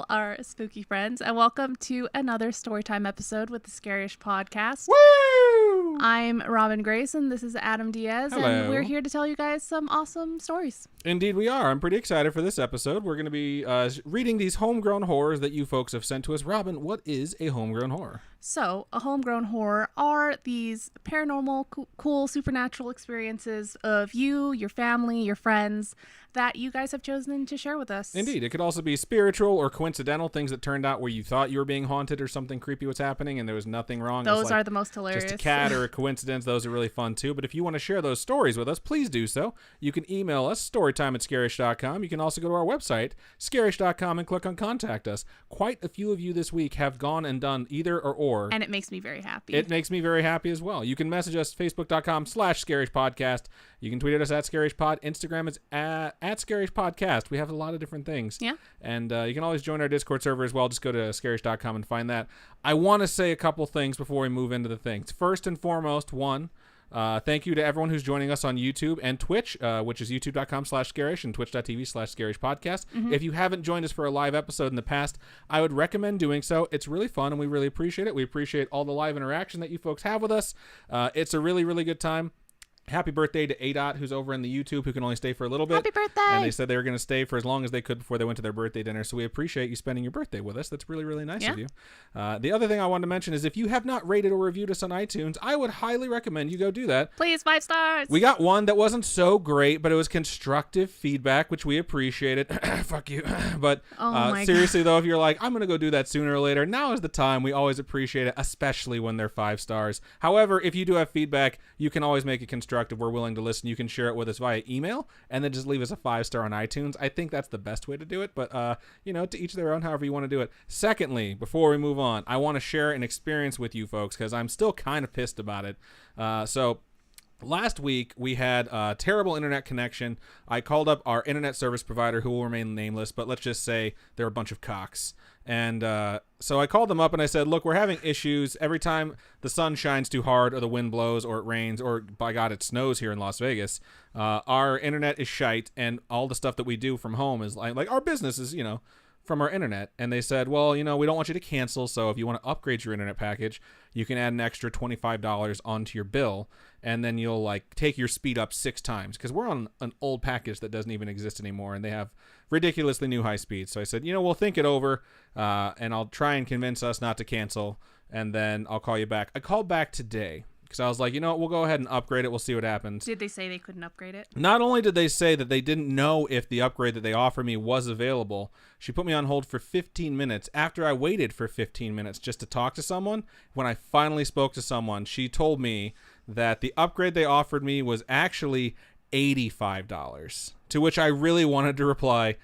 all our spooky friends, and welcome to another Storytime episode with the Scaryish podcast. Woo! I'm Robin Grace, and this is Adam Diaz, Hello. and we're here to tell you guys some awesome stories. Indeed we are. I'm pretty excited for this episode. We're going to be reading these homegrown horrors that you folks have sent to us. Robin, what is a homegrown horror? So, a homegrown horror are these paranormal, cool, supernatural experiences of you, your family, your friends, that you guys have chosen to share with us. Indeed. It could also be spiritual or coincidental, things that turned out where you thought you were being haunted or something creepy was happening and there was nothing wrong. Those are the most hilarious. Just a cat or a coincidence. Those are really fun too. But if you want to share those stories with us, please do so. You can email us, storytime@scaryish.com. You can also go to our website, scaryish.com, and click on Contact Us. Quite a few of you this week have gone and done either or. And it makes me very happy. It makes me very happy as well. You can message us, facebook.com/scarishpodcast. You can tweet at us at scarishpod. Instagram is at scarishpodcast. We have a lot of different things. Yeah. And you can always join our Discord server as well. Just go to scarish.com and find that. I want to say a couple things before we move into the things. First and foremost, thank you to everyone who's joining us on YouTube and Twitch, which is youtube.com/scarish and twitch.tv/scarishpodcast. Mm-hmm. If you haven't joined us for a live episode in the past, I would recommend doing so. It's really fun, and we really appreciate it. We appreciate all the live interaction that you folks have with us. It's a really, really good time. Happy birthday to ADOT, who's over in the YouTube, who can only stay for a little bit. Happy birthday! And they said they were going to stay for as long as they could before they went to their birthday dinner. So we appreciate you spending your birthday with us. That's really, really nice of you. The other thing I wanted to mention is if you have not rated or reviewed us on iTunes, I would highly recommend you go do that. Please, 5 stars! We got one that wasn't so great, but it was constructive feedback, which we appreciated. Fuck you. But seriously, though, if you're like, I'm going to go do that sooner or later, now is the time. We always appreciate it, especially when they're 5 stars. However, if you do have feedback, you can always make it constructive. We're willing to listen. You can share it with us via email and then just leave us a 5-star on iTunes. I think that's the best way to do it, but to each their own, however you want to do it. Secondly, before we move on, I want to share an experience with you folks because I'm still kind of pissed about it. So last week, we had a terrible internet connection. I called up our internet service provider, who will remain nameless, but let's just say they're a bunch of cocks. And so I called them up and I said, look, we're having issues every time the sun shines too hard or the wind blows or it rains or, by God, it snows here in Las Vegas. Our internet is shite, and all the stuff that we do from home is like our business is, from our internet. And they said, well, we don't want you to cancel, so if you want to upgrade your internet package, you can add an extra $25 onto your bill, and then you'll take your speed up 6 times, because we're on an old package that doesn't even exist anymore, and they have ridiculously new high speeds. So I said, we'll think it over, and I'll try and convince us not to cancel, and then I'll call you back. I called back today because I was like, we'll go ahead and upgrade it. We'll see what happens. Did they say they couldn't upgrade it? Not only did they say that they didn't know if the upgrade that they offered me was available, she put me on hold for 15 minutes. After I waited for 15 minutes just to talk to someone, when I finally spoke to someone, she told me that the upgrade they offered me was actually $85, to which I really wanted to reply,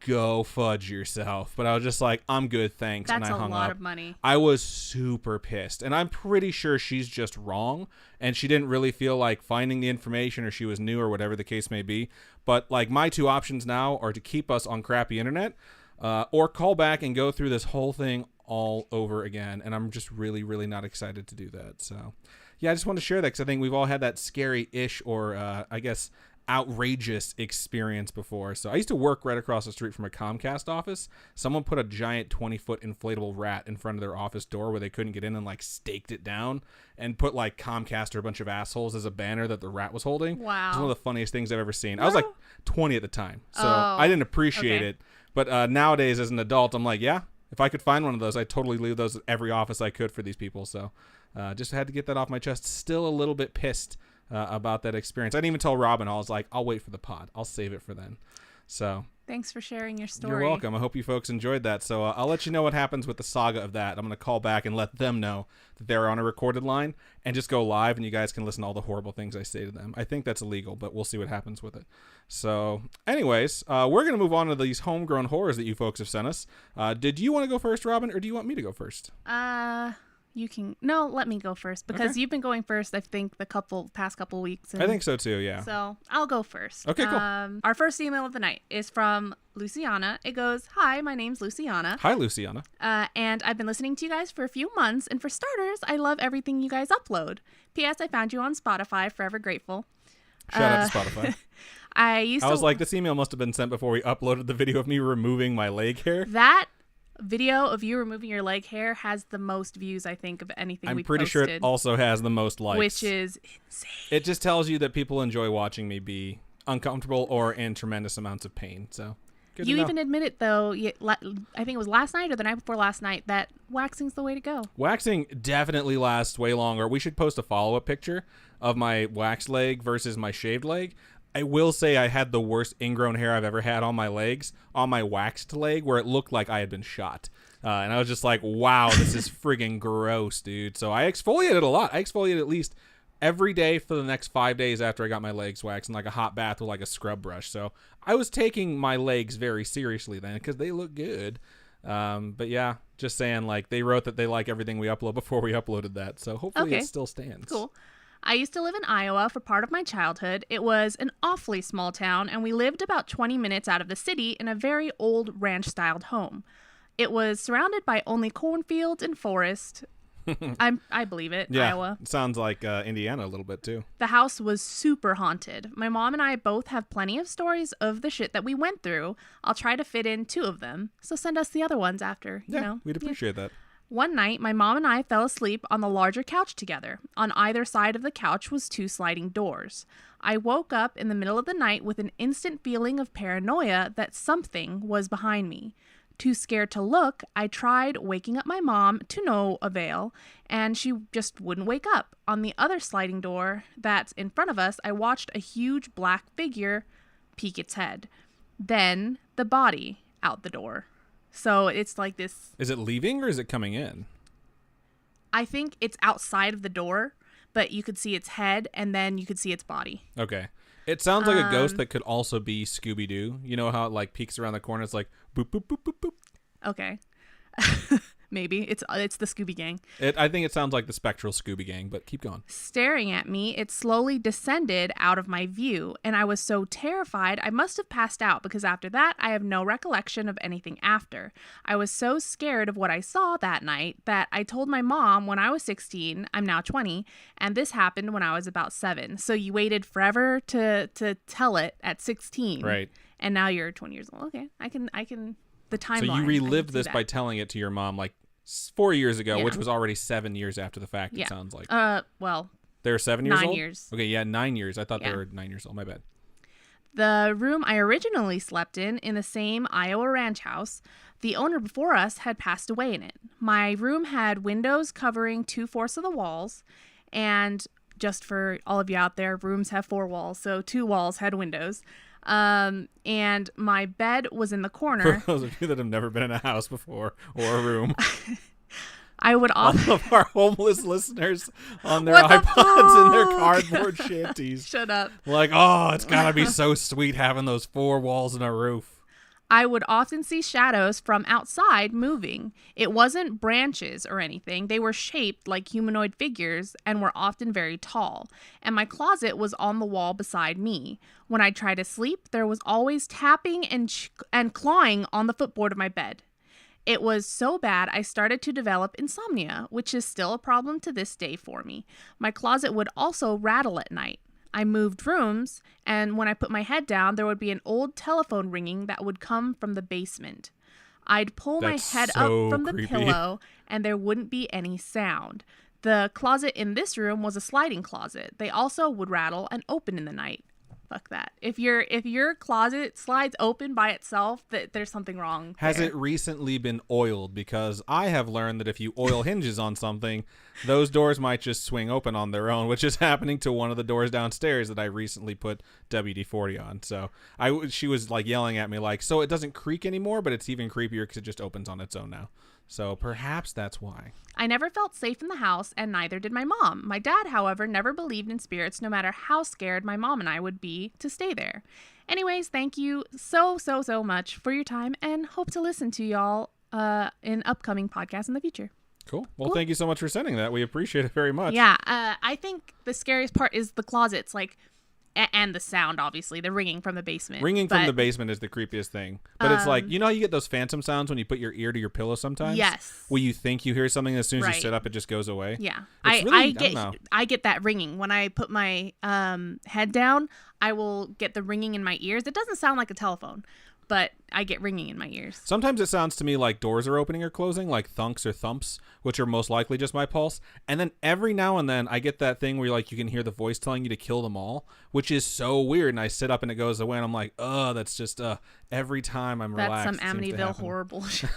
go fudge yourself. But I was just like, I'm good, thanks. That's and I hung a lot up. of money. I was super pissed. And I'm pretty sure she's just wrong. And she didn't really feel like finding the information, or she was new, or whatever the case may be. But my 2 options now are to keep us on crappy internet, or call back and go through this whole thing all over again. And I'm just really, really not excited to do that. So yeah, I just want to share that because I think we've all had that scary-ish or I guess outrageous experience before. So I used to work right across the street from a Comcast office. Someone put a giant 20-foot inflatable rat in front of their office door where they couldn't get in, and staked it down and put Comcast or a bunch of assholes as a banner that the rat was holding. Wow. It's one of the funniest things I've ever seen. I was 20 at the time, so I didn't appreciate it. But nowadays as an adult, I'm like, yeah, if I could find one of those, I'd totally leave those at every office I could for these people. So just had to get that off my chest. Still a little bit pissed about that experience. I didn't even tell Robin. I was like, I'll wait for the pod. I'll save it for then. So thanks for sharing your story. You're welcome. I hope you folks enjoyed that. So I'll let you know what happens with the saga of that. I'm going to call back and let them know that they're on a recorded line and just go live, and you guys can listen to all the horrible things I say to them. I think that's illegal, but we'll see what happens with it. So anyways, we're going to move on to these homegrown horrors that you folks have sent us. Did you want to go first, Robin, or do you want me to go first? Let me go first because you've been going first, I think, the past couple weeks. I think so too, yeah. So I'll go first. Okay, cool. Our first email of the night is from Luciana. It goes, hi, my name's Luciana. Hi, Luciana. And I've been listening to you guys for a few months, and for starters, I love everything you guys upload. P.S. I found you on Spotify, forever grateful. Shout out to Spotify. I was like, this email must have been sent before we uploaded the video of me removing my leg hair. That video of you removing your leg hair has the most views, I think, of anything we've posted. I'm pretty sure it also has the most likes. Which is insane. It just tells you that people enjoy watching me be uncomfortable or in tremendous amounts of pain. So you even admit it, though. I think it was last night or the night before last night that waxing's the way to go. Waxing definitely lasts way longer. We should post a follow-up picture of my waxed leg versus my shaved leg. I will say I had the worst ingrown hair I've ever had on my legs, on my waxed leg, where it looked like I had been shot. And I was just like, wow, this is friggin' gross, dude. So I exfoliated a lot. I exfoliated at least every day for the next 5 days after I got my legs waxed in like a hot bath with like a scrub brush. So I was taking my legs very seriously then because they look good. But yeah, just saying, like, they wrote that they like everything we upload before we uploaded that. So hopefully it still stands. Cool. I used to live in Iowa for part of my childhood. It was an awfully small town, and we lived about 20 minutes out of the city in a very old ranch-styled home. It was surrounded by only cornfields and forest. I believe it, yeah, Iowa. It sounds like Indiana a little bit, too. The house was super haunted. My mom and I both have plenty of stories of the shit that we went through. I'll try to fit in 2 of them, so send us the other ones after, you know. We'd appreciate that. One night, my mom and I fell asleep on the larger couch together. On either side of the couch was 2 sliding doors. I woke up in the middle of the night with an instant feeling of paranoia that something was behind me. Too scared to look, I tried waking up my mom to no avail, and she just wouldn't wake up. On the other sliding door that's in front of us, I watched a huge black figure peek its head. Then the body out the door. So it's like this. Is it leaving or is it coming in? I think it's outside of the door, but you could see its head and then you could see its body. Okay. It sounds like a ghost that could also be Scooby-Doo. You know how it like peeks around the corner? It's like boop, boop, boop, boop, boop. Okay. Maybe. It's the Scooby Gang. I think it sounds like the spectral Scooby Gang, but keep going. Staring at me, it slowly descended out of my view, and I was so terrified I must have passed out because after that, I have no recollection of anything after. I was so scared of what I saw that night that I told my mom when I was 16, I'm now 20, and this happened when I was about 7. So you waited forever to tell it at 16. Right. And now you're 20 years old. Okay. I can the timeline. So you relived this by telling it to your mom like 4 years ago, Yeah. which was already 7 years after the fact, it sounds like. Well, they were 7 years 9 old? years. Okay, yeah, 9 years. I thought they were 9 years old. My bad. The room I originally slept in the same Iowa ranch house, the owner before us had passed away in it. My room had windows covering 2/4 of the walls, and just for all of you out there, rooms have 4 walls, so 2 walls had windows. And my bed was in the corner. For those of you that have never been in a house before or a room. I would often... All of our homeless listeners on their iPods and their cardboard shanties. Shut up. Like, oh, it's gotta be so sweet having those 4 walls and a roof. I would often see shadows from outside moving. It wasn't branches or anything. They were shaped like humanoid figures and were often very tall. And my closet was on the wall beside me. When I tried to sleep, there was always tapping and clawing on the footboard of my bed. It was so bad I started to develop insomnia, which is still a problem to this day for me. My closet would also rattle at night. I moved rooms, and when I put my head down, there would be an old telephone ringing that would come from the basement. I'd pull my head up from the pillow, and there wouldn't be any sound. The closet in this room was a sliding closet. They also would rattle and open in the night. Fuck that. If your closet slides open by itself, there's something wrong. Has it recently been oiled? Because I have learned that if you oil hinges on something, those doors might just swing open on their own, which is happening to one of the doors downstairs that I recently put WD-40 on. So she was like yelling at me like, so it doesn't creak anymore, but it's even creepier because it just opens on its own now. So perhaps that's why. I never felt safe in the house, and neither did my mom. My dad, however, never believed in spirits, no matter how scared my mom and I would be to stay there. Anyways, thank you so much for your time, and hope to listen to y'all in upcoming podcasts in the future. Cool. Well, thank you so much for sending that. We appreciate it very much. Yeah, I think the scariest part is the closets, like, and the sound, obviously, the ringing from the basement. Ringing from the basement is the creepiest thing. But it's like, you know how you get those phantom sounds when you put your ear to your pillow sometimes? Yes. Where you think you hear something, as soon as you sit up, it just goes away? Yeah. I get that ringing. When I put my head down, I will get the ringing in my ears. It doesn't sound like a telephone, but I get ringing in my ears. Sometimes it sounds to me like doors are opening or closing, like thunks or thumps, which are most likely just my pulse. And then every now and then I get that thing where like you can hear the voice telling you to kill them all, which is so weird. And I sit up and it goes away and I'm like, that's just every time I'm relaxed. That's some Amityville horror bullshit.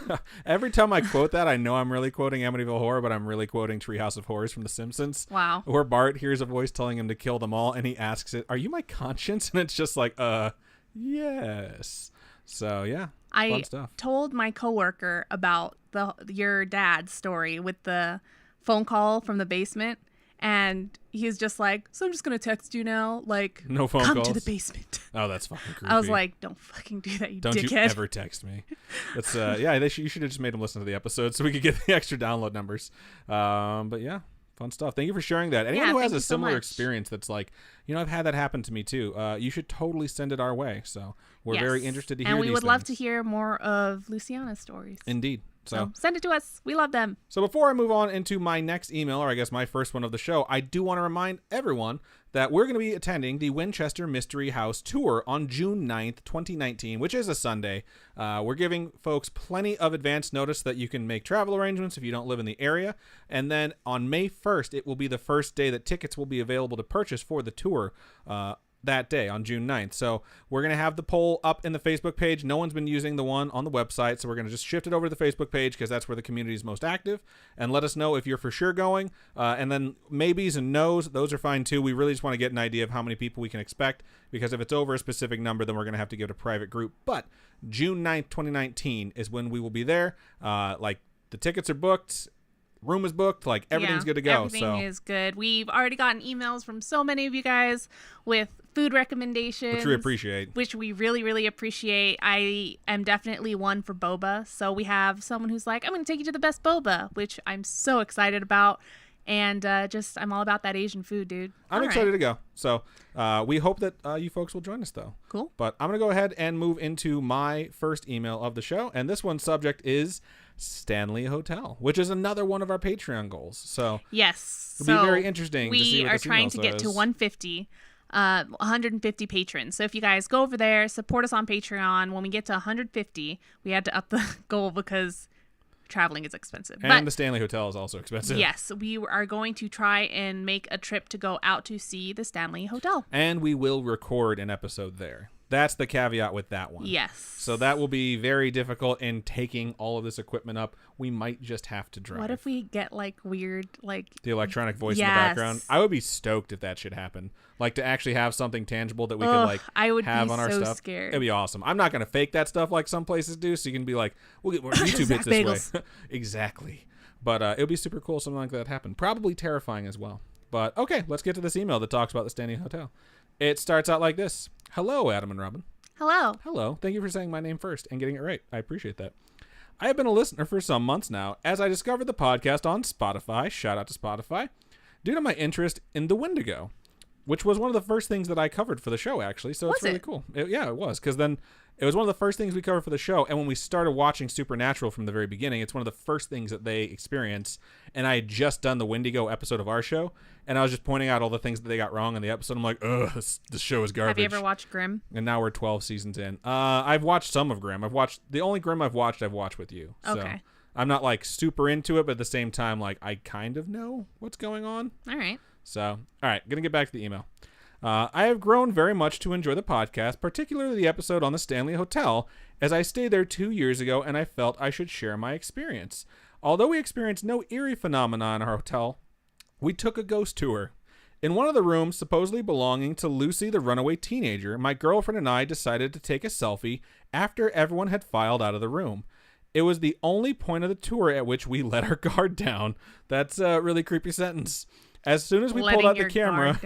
Every time I quote that, I know I'm really quoting Amityville Horror, but I'm really quoting Treehouse of Horrors from The Simpsons. Wow. Where Bart hears a voice telling him to kill them all and he asks it, "Are you my conscience?" And it's just like, yes. So yeah, fun stuff. Told my coworker about your dad's story with the phone call from the basement, and he's just like, "So I'm just gonna text you now, like, no phone come calls to the basement." Oh, that's fucking creepy. I was like, "Don't fucking do that, you Don't dickhead." you ever text me. That's you should have just made him listen to the episode so we could get the extra download numbers. But yeah. Fun stuff. Thank you for sharing that. Anyone who has a similar experience that's like, I've had that happen to me too. You should totally send it our way. So we're very interested to hear these And we would things. love to hear more of Luciana's stories. Indeed. So send it to us. We love them. So before I move on into my next email, or I guess my first one of the show, I do want to remind everyone that we're going to be attending the Winchester Mystery House Tour on June 9th, 2019, which is a Sunday. We're giving folks plenty of advance notice that you can make travel arrangements if you don't live in the area. And then on May 1st, it will be the first day that tickets will be available to purchase for the tour that day on June 9th. So we're going to have the poll up in the Facebook page. No one's been using the one on the website, so we're going to just shift it over to the Facebook page because that's where the community is most active. And let us know if you're for sure going. And then maybes and no's, those are fine too. We really just want to get an idea of how many people we can expect, because if it's over a specific number, then we're going to have to give it a private group. But June 9th, 2019 is when we will be there. The tickets are booked. Room is booked, like everything's good to go. Everything is good. We've already gotten emails from so many of you guys with food recommendations, which we really, really appreciate. I am definitely one for boba, so we have someone who's like, "I'm going to take you to the best boba," which I'm so excited about. And I'm all about that Asian food, dude. I'm excited to go. So we hope that you folks will join us, though. Cool. But I'm going to go ahead and move into my first email of the show. And this one's subject is Stanley Hotel, which is another one of our Patreon goals. So yes, it'll be very interesting. We are trying to get to 150. 150 patrons. So if you guys go over there, support us on Patreon. When we get to 150, we had to up the goal because traveling is expensive. And the Stanley Hotel is also expensive. Yes, we are going to try and make a trip to go out to see the Stanley Hotel. And we will record an episode there. That's the caveat with that one. Yes. So that will be very difficult in taking all of this equipment up. We might just have to drive. What if we get weird, the electronic voice in the background? I would be stoked if that should happen. To actually have something tangible that we could I would have be on our so stuff. Scared. It'd be awesome. I'm not going to fake that stuff like some places do, so you can be like, we'll get more YouTube hits this way. Exactly. But it would be super cool if something like that happened. Probably terrifying as well. But okay, let's get to this email that talks about the Stanley Hotel. It starts out like this. Hello, Adam and Robin. Hello. Hello. Thank you for saying my name first and getting it right. I appreciate that. I have been a listener for some months now as I discovered the podcast on Spotify. Shout out to Spotify. Due to my interest in the Wendigo, which was one of the first things that I covered for the show, actually. So it's really cool. It was. Because then it was one of the first things we covered for the show. And when we started watching Supernatural from the very beginning, it's one of the first things that they experience. And I had just done the Wendigo episode of our show. And I was just pointing out all the things that they got wrong in the episode. I'm like, ugh, this show is garbage. Have you ever watched Grimm? And now we're 12 seasons in. I've watched some of Grimm. The only Grimm I've watched with you. So okay. I'm not super into it, but at the same time, I kind of know what's going on. All right. So, all right, going to get back to the email. I have grown very much to enjoy the podcast, particularly the episode on the Stanley Hotel, as I stayed there 2 years ago and I felt I should share my experience. Although we experienced no eerie phenomena in our hotel, we took a ghost tour. In one of the rooms supposedly belonging to Lucy, the runaway teenager, my girlfriend and I decided to take a selfie after everyone had filed out of the room. It was the only point of the tour at which we let our guard down. That's a really creepy sentence. As soon as we pulled out the camera,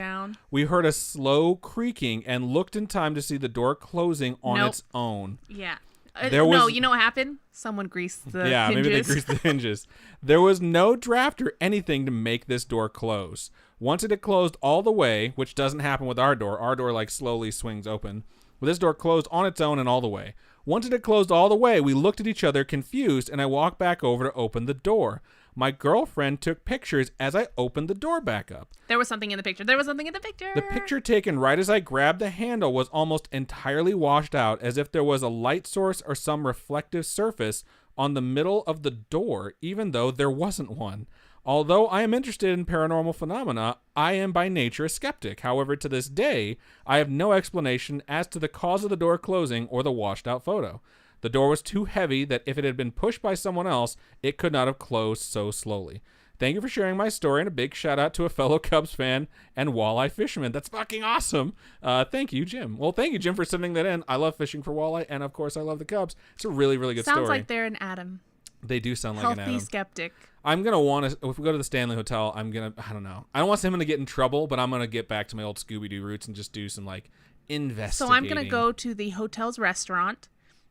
we heard a slow creaking and looked in time to see the door closing on its own. Yeah. No, you know what happened? Someone greased the hinges. Yeah, maybe they greased the hinges. There was no draft or anything to make this door close. Once it had closed all the way, which doesn't happen with our door slowly swings open. Well, this door closed on its own and all the way. Once it had closed all the way, we looked at each other confused, and I walked back over to open the door. My girlfriend took pictures as I opened the door back up. There was something in the picture. The picture taken right as I grabbed the handle was almost entirely washed out, as if there was a light source or some reflective surface on the middle of the door, even though there wasn't one. Although I am interested in paranormal phenomena, I am by nature a skeptic. However, to this day, I have no explanation as to the cause of the door closing or the washed out photo. The door was too heavy that if it had been pushed by someone else, it could not have closed so slowly. Thank you for sharing my story, and a big shout out to a fellow Cubs fan and walleye fisherman. That's fucking awesome. Thank you, Jim. Well, thank you, Jim, for sending that in. I love fishing for walleye, and of course, I love the Cubs. It's a really, really good story. Sounds like they're an Adam. They do sound like an Adam. Healthy skeptic. I'm going to want to, if we go to the Stanley Hotel, I don't know. I don't want him to get in trouble, but I'm going to get back to my old Scooby-Doo roots and just do some, investigating. So I'm going to go to the hotel's restaurant,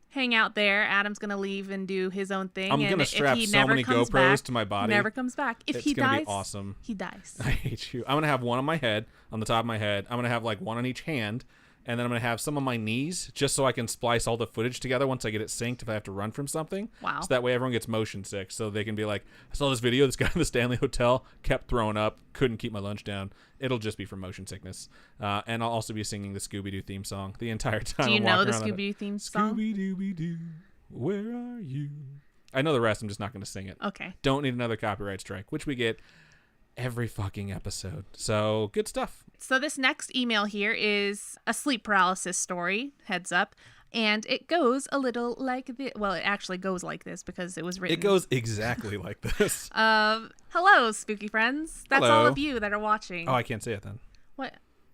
hang out there. Adam's going to leave and do his own thing. I'm going to strap so many GoPros to my body. Never comes back. If he dies, it's going to be awesome. He dies. I hate you. I'm going to have one on my head, on the top of my head. I'm going to have one on each hand. And then I'm going to have some on my knees just so I can splice all the footage together once I get it synced if I have to run from something. Wow. So that way everyone gets motion sick. So they can be like, I saw this video, this guy in the Stanley Hotel kept throwing up, couldn't keep my lunch down. It'll just be for motion sickness. And I'll also be singing the Scooby-Doo theme song the entire time. Do you know the Scooby-Doo theme song? Scooby-Dooby-Doo, where are you? I know the rest. I'm just not going to sing it. Okay. Don't need another copyright strike, which we get every fucking episode. So good stuff. So this next email here is a sleep paralysis story, heads up, and it goes a little like this. Well, it actually goes like this because it was written. It goes exactly like this. Hello, spooky friends. That's Hello. all of you that are watching. Oh, I can't say it then. What?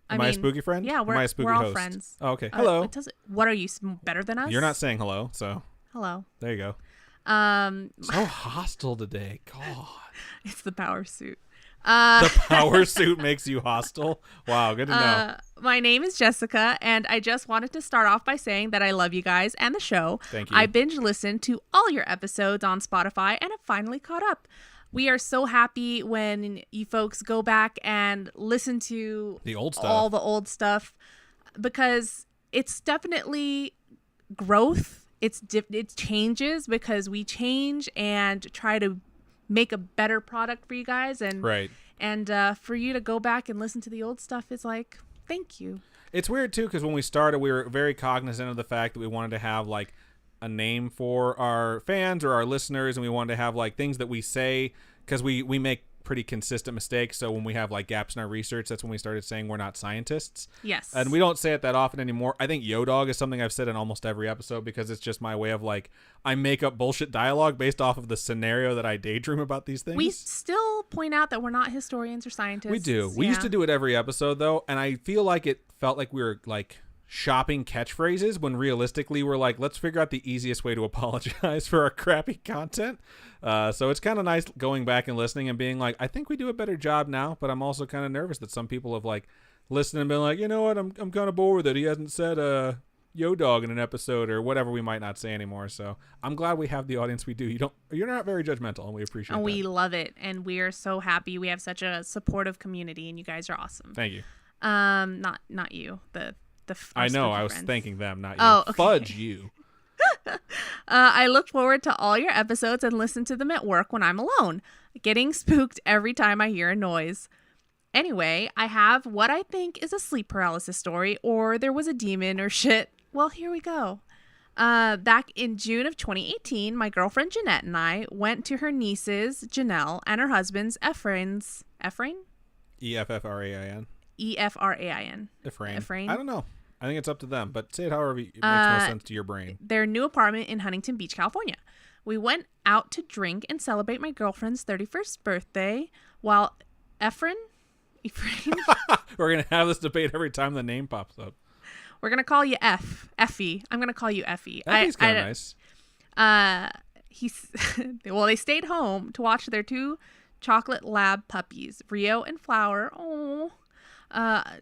Am I a spooky friend? Yeah, Am I a spooky we're all host? friends. Oh, okay. Hello. What are you, better than us? You're not saying hello, so. Hello. There you go. So hostile today. God. It's the power suit. The power suit makes you hostile? Wow, good to know. My name is Jessica, and I just wanted to start off by saying that I love you guys and the show. Thank you. I binge listened to all your episodes on Spotify and have finally caught up. We are so happy when you folks go back and listen to the old stuff. All the old stuff, because it's definitely growth. It changes because we change and try to make a better product for you guys, and right. And for you to go back and listen to the old stuff is like, thank you. It's weird too, because when we started, we were very cognizant of the fact that we wanted to have a name for our fans or our listeners, and we wanted to have things that we say, because we make pretty consistent mistakes. So when we have gaps in our research, that's when we started saying we're not scientists. Yes. And we don't say it that often anymore. I think Yo Dog is something I've said in almost every episode, because it's just my way of I make up bullshit dialogue based off of the scenario that I daydream about these things. We still point out that we're not historians or scientists. We do. We used to do it every episode though, and I feel like it felt like we were shopping catchphrases when realistically we're let's figure out the easiest way to apologize for our crappy content. So it's kind of nice going back and listening and being I think we do a better job now, but I'm also kind of nervous that some people have listened and been you know what, I'm kind of bored that he hasn't said Yo Dog in an episode or whatever we might not say anymore. So I'm glad we have the audience we do. You're not very judgmental, and we appreciate it. And we love it, and we are so happy. We have such a supportive community, and you guys are awesome. Thank you. Not you. I know. I was friends. thanking them, not you. Oh, okay. Fudge you. I look forward to all your episodes and listen to them at work when I'm alone, getting spooked every time I hear a noise. Anyway, I have what I think is a sleep paralysis story, or there was a demon or shit. Well, here we go. Back in June of 2018, my girlfriend Jeanette and I went to her niece's, Janelle, and her husband's, Ephrain? E-F-F-R-A-I-N. E-F-R-A-I-N. Ephrain. I don't know. I think it's up to them, but say it however it makes most sense to your brain. Their new apartment in Huntington Beach, California. We went out to drink and celebrate my girlfriend's 31st birthday while Ephrain? We're going to have this debate every time the name pops up. We're going to call you Effie. I'm going to call you Effie. Effie's kind of nice. They stayed home to watch their two chocolate lab puppies, Rio and Flower. Oh,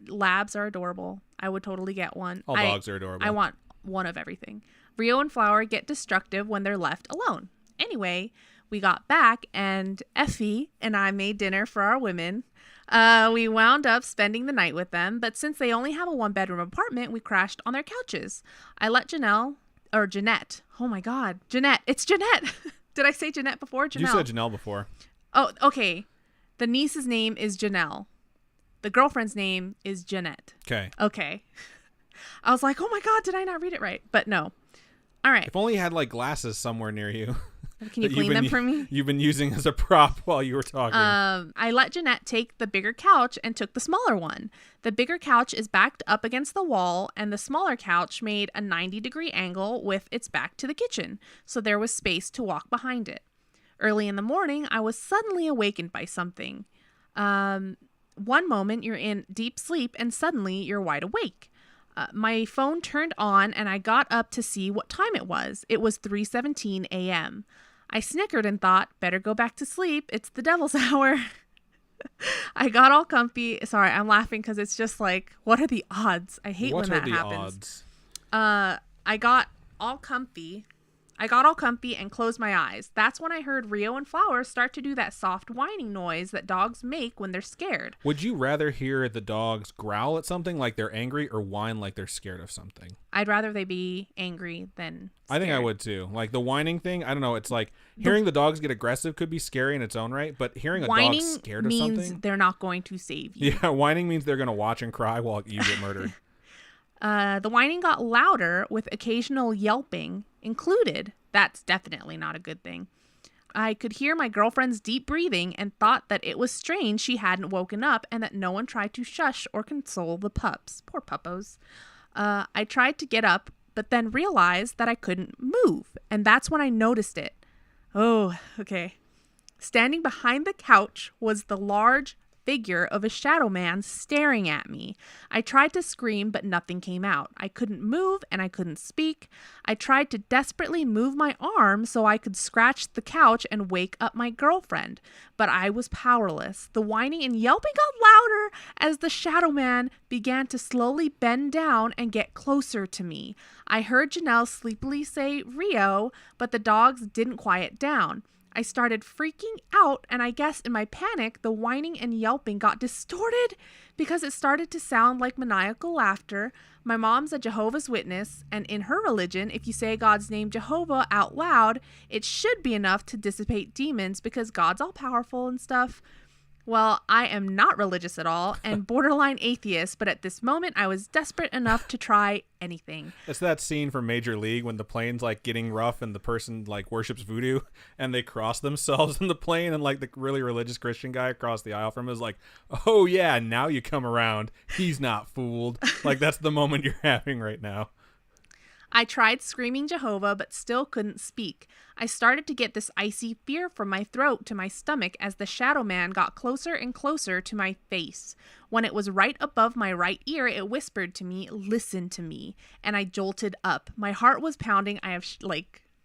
labs are adorable. I would totally get one. All dogs are adorable. I want one of everything. Rio and Flower get destructive when they're left alone. Anyway, we got back and Effie and I made dinner for our women. We wound up spending the night with them, but since they only have a 1-bedroom apartment, we crashed on their couches. I let Jeanette. Oh my God, Jeanette. It's Jeanette. Did I say Jeanette before? Janelle. You said Janelle before. Oh, okay. The niece's name is Janelle. The girlfriend's name is Jeanette. Okay. Okay. I was like, oh my God, did I not read it right? But no. All right. If only you had like glasses somewhere near you. Can you clean them for me? You've been using as a prop while you were talking. I let Jeanette take the bigger couch and took the smaller one. The bigger couch is backed up against the wall, and the smaller couch made a 90-degree angle with its back to the kitchen, so there was space to walk behind it. Early in the morning, I was suddenly awakened by something. One moment you're in deep sleep and suddenly you're wide awake. My phone turned on and I got up to see what time it was. It was 3:17 a.m. I snickered and thought, better go back to sleep. It's the devil's hour. I got all comfy. Sorry, I'm laughing because it's just like, what are the odds? I hate when that happens. I got all comfy and closed my eyes. That's when I heard Rio and Flower start to do that soft whining noise that dogs make when they're scared. Would you rather hear the dogs growl at something like they're angry or whine like they're scared of something? I'd rather they be angry than scared. I think I would too. Like the whining thing, I don't know. It's like hearing the dogs get aggressive could be scary in its own right, but hearing a dog scared of something means they're not going to save you. Yeah, whining means they're going to watch and cry while you get murdered. The whining got louder with occasional yelping included. That's definitely not a good thing. I could hear my girlfriend's deep breathing and thought that it was strange she hadn't woken up and that no one tried to shush or console the pups. Poor puppos. I tried to get up, but then realized that I couldn't move, and that's when I noticed it. Oh, okay. Standing behind the couch was the large figure of a shadow man staring at me. I tried to scream, but nothing came out. I couldn't move and I couldn't speak. I tried to desperately move my arm so I could scratch the couch and wake up my girlfriend, but I was powerless. The whining and yelping got louder as the shadow man began to slowly bend down and get closer to me. I heard Janelle sleepily say Rio, but the dogs didn't quiet down. I started freaking out, and I guess in my panic, the whining and yelping got distorted because it started to sound like maniacal laughter. My mom's a Jehovah's Witness, and in her religion, if you say God's name Jehovah out loud, it should be enough to dissipate demons because God's all powerful and stuff. Well, I am not religious at all and borderline atheist, but at this moment I was desperate enough to try anything. It's that scene from Major League when the plane's like getting rough and the person like worships voodoo and they cross themselves in the plane and like the really religious Christian guy across the aisle from him is like, oh yeah, now you come around. He's not fooled. Like that's the moment you're having right now. I tried screaming Jehovah, but still couldn't speak. I started to get this icy fear from my throat to my stomach as the shadow man got closer and closer to my face. When it was right above my right ear, it whispered to me, listen to me. And I jolted up. My heart was pounding. I have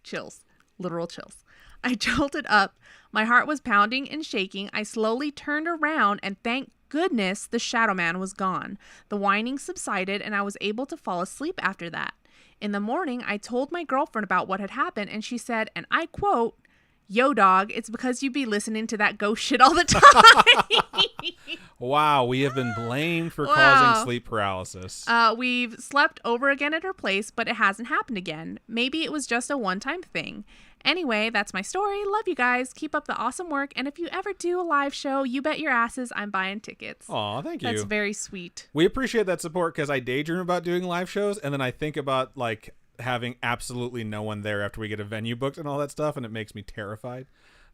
chills, literal chills. I jolted up. My heart was pounding and shaking. I slowly turned around and thank goodness the shadow man was gone. The whining subsided and I was able to fall asleep after that. In the morning, I told my girlfriend about what had happened, and she said, and I quote, yo, dog, it's because you be listening to that ghost shit all the time. Wow, we have been blamed for causing sleep paralysis. We've slept over again at her place, but it hasn't happened again. Maybe it was just a one-time thing. Anyway, that's my story. Love you guys. Keep up the awesome work. And if you ever do a live show, you bet your asses I'm buying tickets. Aw, thank you. That's very sweet. We appreciate that support because I daydream about doing live shows and then I think about like having absolutely no one there after we get a venue booked and all that stuff, and it makes me terrified.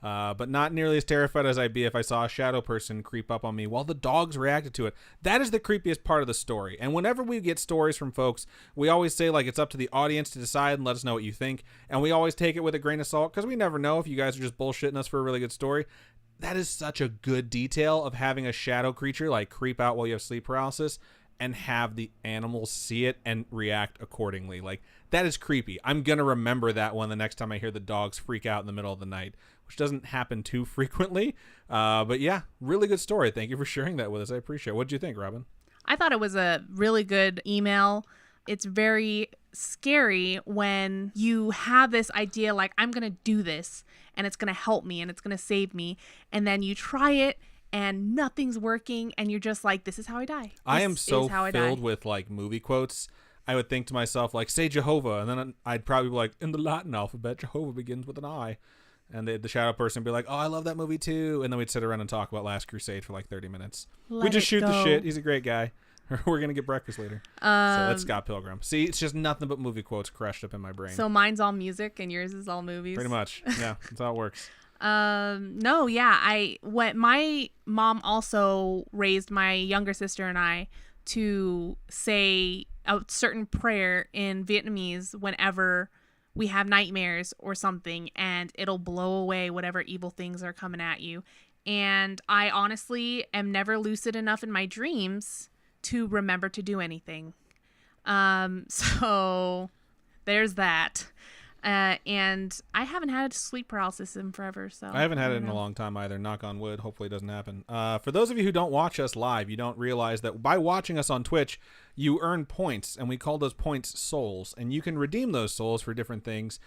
But not nearly as terrified as I'd be if I saw a shadow person creep up on me while the dogs reacted to it. That is the creepiest part of the story. And whenever we get stories from folks, we always say like it's up to the audience to decide and let us know what you think. And we always take it with a grain of salt because we never know if you guys are just bullshitting us for a really good story. That is such a good detail of having a shadow creature like creep out while you have sleep paralysis and have the animals see it and react accordingly. Like that is creepy. I'm going to remember that one the next time I hear the dogs freak out in the middle of the night, which doesn't happen too frequently. But yeah, really good story. Thank you for sharing that with us. I appreciate it. What did you think, Robin? I thought it was a really good email. It's very scary when you have this idea like, I'm going to do this and it's going to help me and it's going to save me. And then you try it and nothing's working and you're just like, this is how I die. I am so filled with like movie quotes. I would think to myself like, say Jehovah, and then I'd probably be like, in the Latin alphabet Jehovah begins with an I. And the shadow person would be like, oh, I love that movie too. And then we'd sit around and talk about Last Crusade for like 30 minutes. We just shoot the shit. He's a great guy. We're going to get breakfast later. So that's Scott Pilgrim. See, it's just nothing but movie quotes crushed up in my brain. So mine's all music and yours is all movies? Pretty much. Yeah, that's how it works. No, yeah. My mom also raised my younger sister and I to say a certain prayer in Vietnamese whenever we have nightmares or something, and it'll blow away whatever evil things are coming at you. And I honestly am never lucid enough in my dreams to remember to do anything. So there's that. And I haven't had sleep paralysis in forever, so I haven't had it in a long time either. Knock on wood. Hopefully it doesn't happen. For those of you who don't watch us live, you don't realize that by watching us on Twitch, you earn points, and we call those points souls. And you can redeem those souls for different things.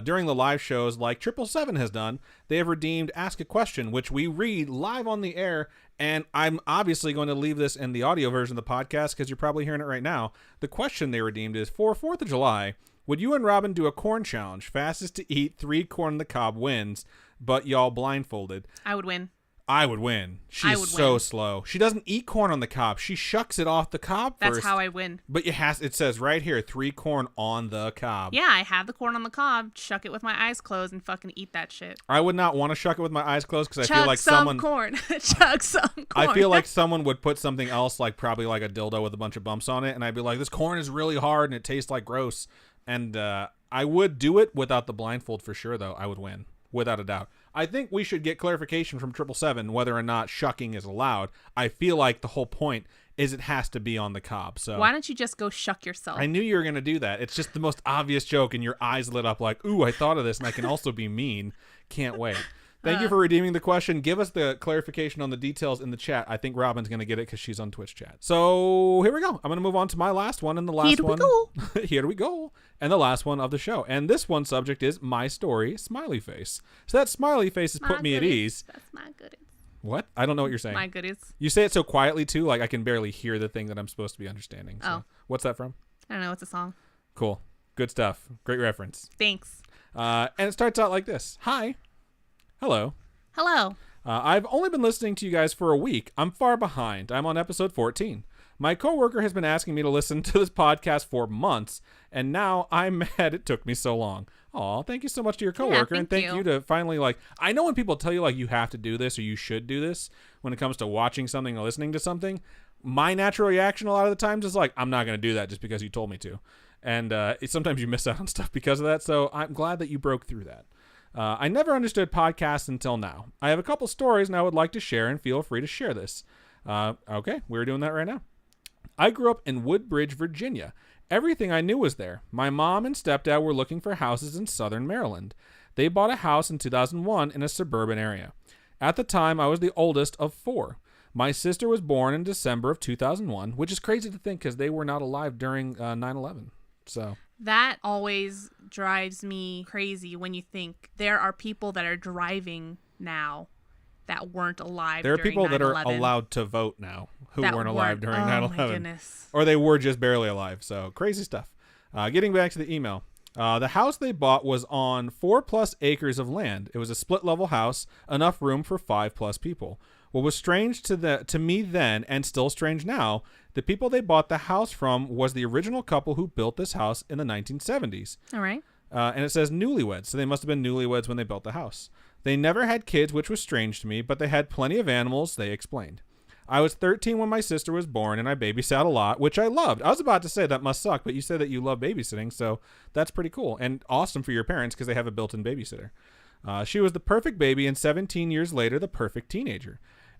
During the live shows, like 777 has done, they have redeemed Ask a Question, which we read live on the air. And I'm obviously going to leave this in the audio version of the podcast because you're probably hearing it right now. The question they redeemed is, for 4th of July, would you and Robin do a corn challenge? Fastest to eat 3 corn on the cob wins, but y'all blindfolded. I would win. I would win. She's so slow. She doesn't eat corn on the cob. She shucks it off the cob first. That's how I win. But it says right here, 3 corn on the cob. Yeah, I have the corn on the cob, shuck it with my eyes closed, and fucking eat that shit. I would not want to shuck it with my eyes closed because I feel like someone... Chug some corn. I feel like someone would put something else, like probably like a dildo with a bunch of bumps on it, and I'd be like, this corn is really hard and it tastes like gross. And I would do it without the blindfold for sure, though. I would win, without a doubt. I think we should get clarification from 777 whether or not shucking is allowed. I feel like the whole point is it has to be on the cob. So why don't you just go shuck yourself? I knew you were going to do that. It's just the most obvious joke, and your eyes lit up like, ooh, I thought of this, and I can also be mean. Can't wait. Thank you for redeeming the question. Give us the clarification on the details in the chat. I think Robin's going to get it because she's on Twitch chat. So here we go. I'm going to move on to my last one and the last one. Here we go. And the last one of the show. And this one subject is my story, smiley face. So that smiley face has put me at ease. That's my goodies. What? I don't know what you're saying. My goodies. You say it so quietly too, like I can barely hear the thing that I'm supposed to be understanding. So what's that from? I don't know. It's a song. Cool. Good stuff. Great reference. Thanks. And it starts out like this. Hi. Hello. Hello. I've only been listening to you guys for a week. I'm far behind. I'm on episode 14. My coworker has been asking me to listen to this podcast for months, and now I'm mad it took me so long. Aw, thank you so much to your coworker, and thank you to finally, like, I know when people tell you, like, you have to do this or you should do this when it comes to watching something or listening to something, my natural reaction a lot of the times is like, I'm not going to do that just because you told me to. And sometimes you miss out on stuff because of that, so I'm glad that you broke through that. I never understood podcasts until now. I have a couple stories and I would like to share, and feel free to share this. Okay, we're doing that right now. I grew up in Woodbridge, Virginia. Everything I knew was there. My mom and stepdad were looking for houses in southern Maryland. They bought a house in 2001 in a suburban area. At the time, I was the oldest of 4. My sister was born in December of 2001, which is crazy to think because they were not alive during 9/11. So that always drives me crazy when you think there are people that are driving now that weren't alive. There are during people 9/11. that are allowed to vote now who weren't alive during 9/11. My goodness. Or they were just barely alive. So crazy stuff. Getting back to the email. The house they bought was on 4+ acres of land. It was a split level house, enough room for 5+ people. What was strange to me then, and still strange now, the people they bought the house from was the original couple who built this house in the 1970s. All right. And it says newlyweds, so they must have been newlyweds when they built the house. They never had kids, which was strange to me, but they had plenty of animals, they explained. I was 13 when my sister was born, and I babysat a lot, which I loved. I was about to say that must suck, but you said that you love babysitting, so that's pretty cool and awesome for your parents because they have a built-in babysitter. She was the perfect baby, and 17 years later, the perfect teenager.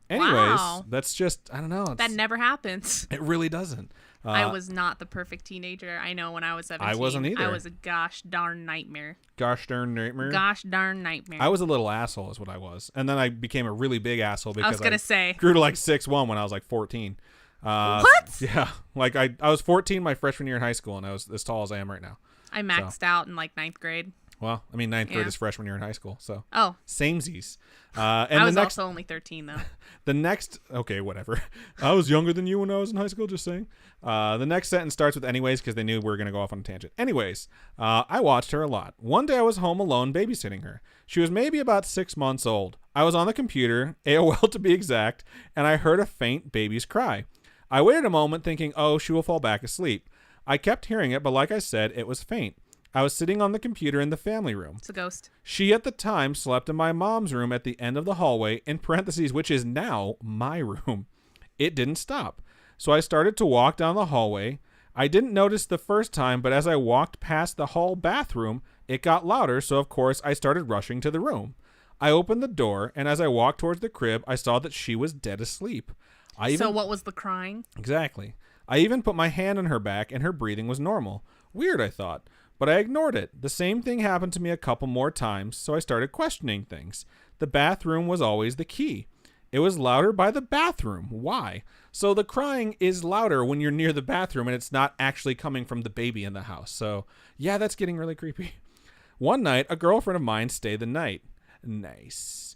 Anyways, that's just, I don't know. That never happens. It really doesn't. I was not the perfect teenager. I know when I was 17. I wasn't either. I was a gosh darn nightmare. Gosh darn nightmare? Gosh darn nightmare. I was a little asshole is what I was. And then I became a really big asshole because I grew to like 6'1" when I was like 14. What? Yeah. Like I was 14 my freshman year in high school, and I was as tall as I am right now. I maxed out in like 9th grade. Well, I mean, ninth grade is freshman year in high school, so. Oh. Samesies. And I was also only 13, though. The next, okay, whatever. I was younger than you when I was in high school, just saying. The next sentence starts with anyways because they knew we were going to go off on a tangent. Anyways, I watched her a lot. One day I was home alone babysitting her. She was maybe about 6 months old. I was on the computer, AOL to be exact, and I heard a faint baby's cry. I waited a moment thinking, oh, she will fall back asleep. I kept hearing it, but like I said, it was faint. I was sitting on the computer in the family room. It's a ghost. She at the time slept in my mom's room at the end of the hallway, in parentheses, which is now my room. It didn't stop. So I started to walk down the hallway. I didn't notice the first time, but as I walked past the hall bathroom, it got louder, so of course I started rushing to the room. I opened the door, and as I walked towards the crib, I saw that she was dead asleep. So what was the crying? Exactly. I even put my hand on her back, and her breathing was normal. Weird, I thought. But I ignored it. The same thing happened to me a couple more times, so I started questioning things. The bathroom was always the key. It was louder by the bathroom. Why? So the crying is louder when you're near the bathroom and it's not actually coming from the baby in the house. So, yeah, that's getting really creepy. One night, a girlfriend of mine stayed the night. Nice.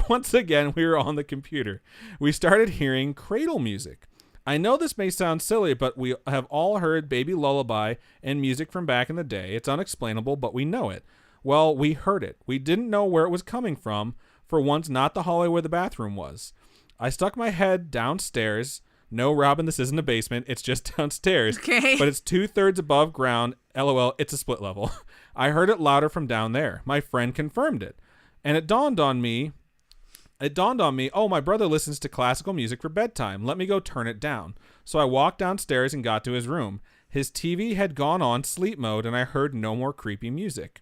Once again, we were on the computer. We started hearing cradle music. I know this may sound silly, but we have all heard Baby Lullaby and music from back in the day. It's unexplainable, but we know it. Well, we heard it. We didn't know where it was coming from. For once, not the hallway where the bathroom was. I stuck my head downstairs. No, Robin, this isn't a basement. It's just downstairs. Okay. But it's 2/3 above ground. LOL, it's a split level. I heard it louder from down there. My friend confirmed it. And it dawned on me, oh, my brother listens to classical music for bedtime. Let me go turn it down. So I walked downstairs and got to his room. His TV had gone on sleep mode, and I heard no more creepy music.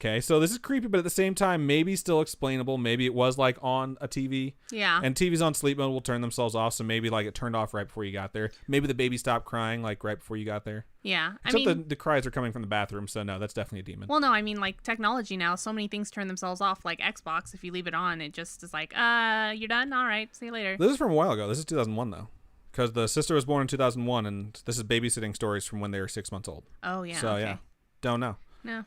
Okay, so this is creepy, but at the same time, maybe still explainable. Maybe it was like on a TV. Yeah. And TVs on sleep mode will turn themselves off, so maybe like it turned off right before you got there. Maybe the baby stopped crying like right before you got there. Yeah. Except the cries are coming from the bathroom, so no, that's definitely a demon. Well, no, I mean, like technology now, so many things turn themselves off, like Xbox. If you leave it on, it just is like, you're done? All right, see you later. This is from a while ago. This is 2001, though. Because the sister was born in 2001, and this is babysitting stories from when they were 6 months old. Oh, yeah. So, okay. yeah. Don't know. No.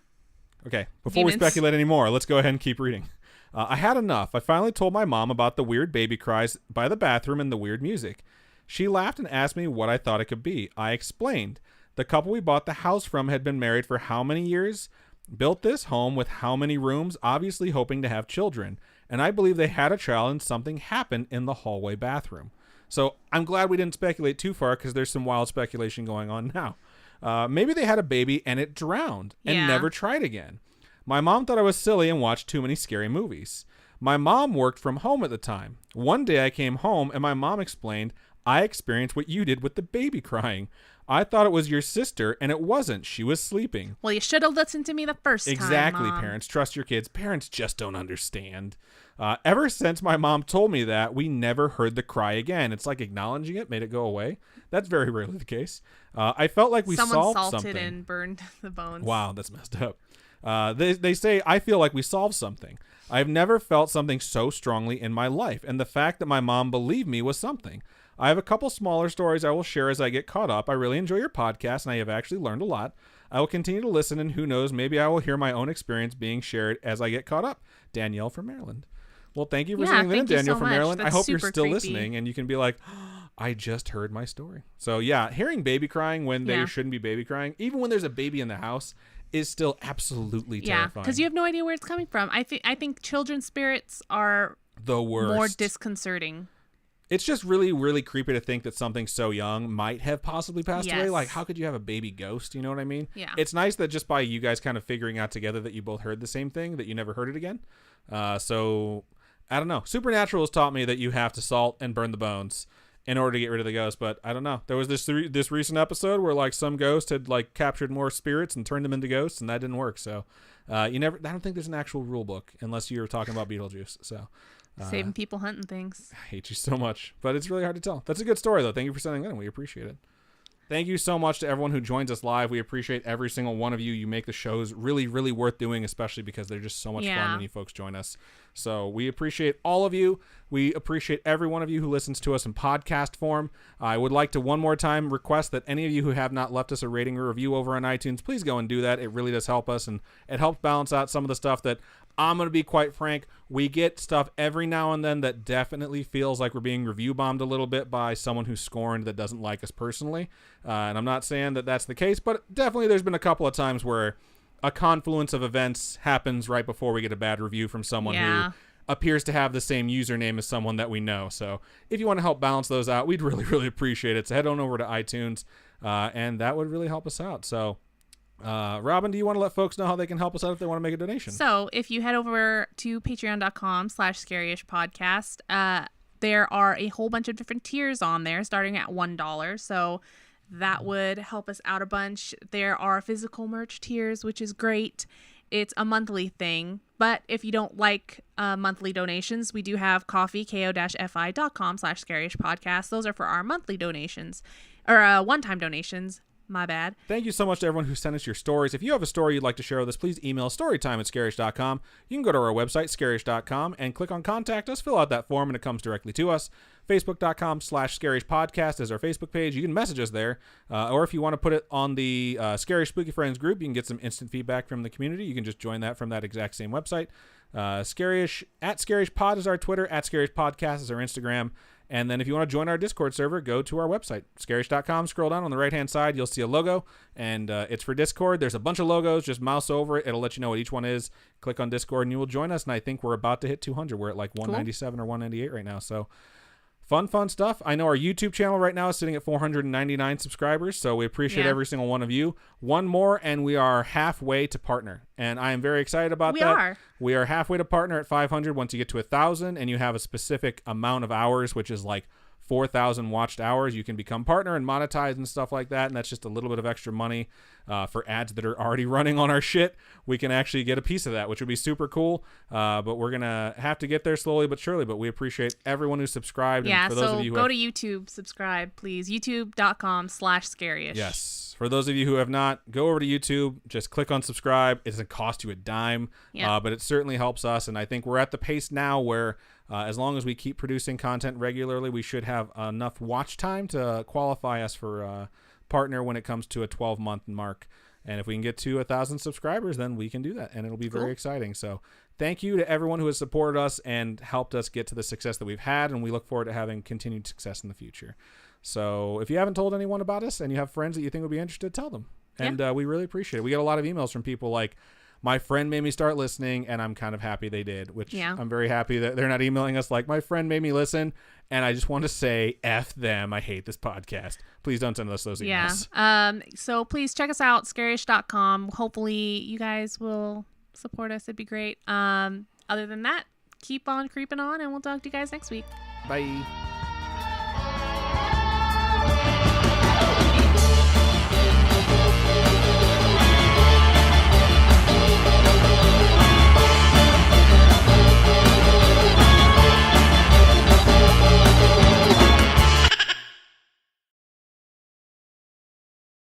Okay, before we speculate anymore, let's go ahead and keep reading. I had enough. I finally told my mom about the weird baby cries by the bathroom and the weird music. She laughed and asked me what I thought it could be. I explained. The couple we bought the house from had been married for how many years? Built this home with how many rooms, obviously hoping to have children. And I believe they had a child and something happened in the hallway bathroom. So I'm glad we didn't speculate too far because there's some wild speculation going on now. Maybe they had a baby and it drowned and never tried again. My mom thought I was silly and watched too many scary movies. My mom worked from home at the time. One day I came home and my mom explained, I experienced what you did with the baby crying. I thought it was your sister and it wasn't. She was sleeping. Well, you should have listened to me the first time, Exactly, Mom. Parents. Trust your kids. Parents just don't understand. Ever since my mom told me that, we never heard the cry again. It's like acknowledging it made it go away. That's very rarely the case. I felt like Someone solved salted something. And burned the bones. Wow, that's messed up. They say, I feel like we solved something. I've never felt something so strongly in my life, and the fact that my mom believed me was something. I have a couple smaller stories I will share as I get caught up. I really enjoy your podcast, and I have actually learned a lot. I will continue to listen, and who knows, maybe I will hear my own experience being shared as I get caught up. Danielle from Maryland. Well, thank you for sending in, Danielle from Maryland. That's I hope you're still creepy. listening, and you can be like, I just heard my story. So, yeah, hearing baby crying when they shouldn't be baby crying, even when there's a baby in the house, is still absolutely terrifying. Yeah, because you have no idea where it's coming from. I think children's spirits are the worst. More disconcerting. It's just really, really creepy to think that something so young might have possibly passed away. Like, how could you have a baby ghost? You know what I mean? Yeah. It's nice that just by you guys kind of figuring out together that you both heard the same thing, that you never heard it again. So, I don't know. Supernatural has taught me that you have to salt and burn the bones in order to get rid of the ghost, but I don't know. There was this recent episode where like some ghost had like captured more spirits and turned them into ghosts, and that didn't work. So, I don't think there's an actual rule book unless you're talking about Beetlejuice. So. Saving people hunting things. I hate you so much, but it's really hard to tell. That's a good story, though. Thank you for sending that in. We appreciate it. Thank you so much to everyone who joins us live. We appreciate every single one of you. You make the shows really, really worth doing, especially because they're just so much fun when you folks join us. So we appreciate all of you. We appreciate every one of you who listens to us in podcast form. I would like to one more time request that any of you who have not left us a rating or review over on iTunes, please go and do that. It really does help us, and it helps balance out some of the stuff that, I'm going to be quite frank, we get stuff every now and then that definitely feels like we're being review bombed a little bit by someone who's scorned that doesn't like us personally. And I'm not saying that that's the case, but definitely there's been a couple of times where a confluence of events happens right before we get a bad review from someone who appears to have the same username as someone that we know. So if you want to help balance those out, we'd really, really appreciate it. So head on over to iTunes, and that would really help us out. So Robin, do you want to let folks know how they can help us out if they want to make a donation? So if you head over to patreon.com/Scaryish podcast, there are a whole bunch of different tiers on there starting at $1. So that would help us out a bunch. There are physical merch tiers, which is great. It's a monthly thing. But if you don't like monthly donations, we do have coffee, ko-fi.com/Scaryish podcast. Those are for our monthly donations, or one-time donations. My bad. Thank you so much to everyone who sent us your stories. If you have a story you'd like to share with us, please email storytime@scaryish.com. You can go to our website, scaryish.com, and click on Contact Us. Fill out that form, and it comes directly to us. Facebook.com/Scaryish podcast is our Facebook page. You can message us there. Or if you want to put it on the Scary Spooky Friends group, you can get some instant feedback from the community. You can just join that from that exact same website. Scarish, @ScarishPod is our Twitter, @ScarishPodcast is our Instagram. And then if you want to join our Discord server, go to our website, Scarish.com. Scroll down on the right-hand side. You'll see a logo, and it's for Discord. There's a bunch of logos. Just mouse over it. It'll let you know what each one is. Click on Discord, and you will join us. And I think we're about to hit 200. We're at like 197 or 198 right now. So fun stuff. I know our YouTube channel right now is sitting at 499 subscribers, so we appreciate every single one of you. One more, and we are halfway to partner, and I am very excited about that. We are halfway to partner at 500. Once you get to 1,000 and you have a specific amount of hours, which is like 4,000 watched hours, you can become partner and monetize and stuff like that, and that's just a little bit of extra money for ads that are already running on our shit. We can actually get a piece of that, which would be super cool, but we're gonna have to get there slowly but surely. But we appreciate everyone who subscribed. Yeah, and for those of you who go to YouTube, subscribe, please. youtube.com/Scaryish. Yes. For those of you who have not, go over to YouTube, just click on subscribe. It doesn't cost you a dime, but it certainly helps us, and I think we're at the pace now where as long as we keep producing content regularly, we should have enough watch time to qualify us for partner when it comes to a 12-month mark. And if we can get to 1,000 subscribers, then we can do that, and it'll be very exciting. So thank you to everyone who has supported us and helped us get to the success that we've had, and we look forward to having continued success in the future. So if you haven't told anyone about us and you have friends that you think would be interested, tell them. And we really appreciate it. We get a lot of emails from people like, my friend made me start listening, and I'm kind of happy they did, which I'm very happy that they're not emailing us like, my friend made me listen, and I just want to say, F them. I hate this podcast. Please don't send us those emails. So please check us out, Scaryish.com. Hopefully you guys will support us. It'd be great. Other than that, keep on creeping on, and we'll talk to you guys next week. Bye.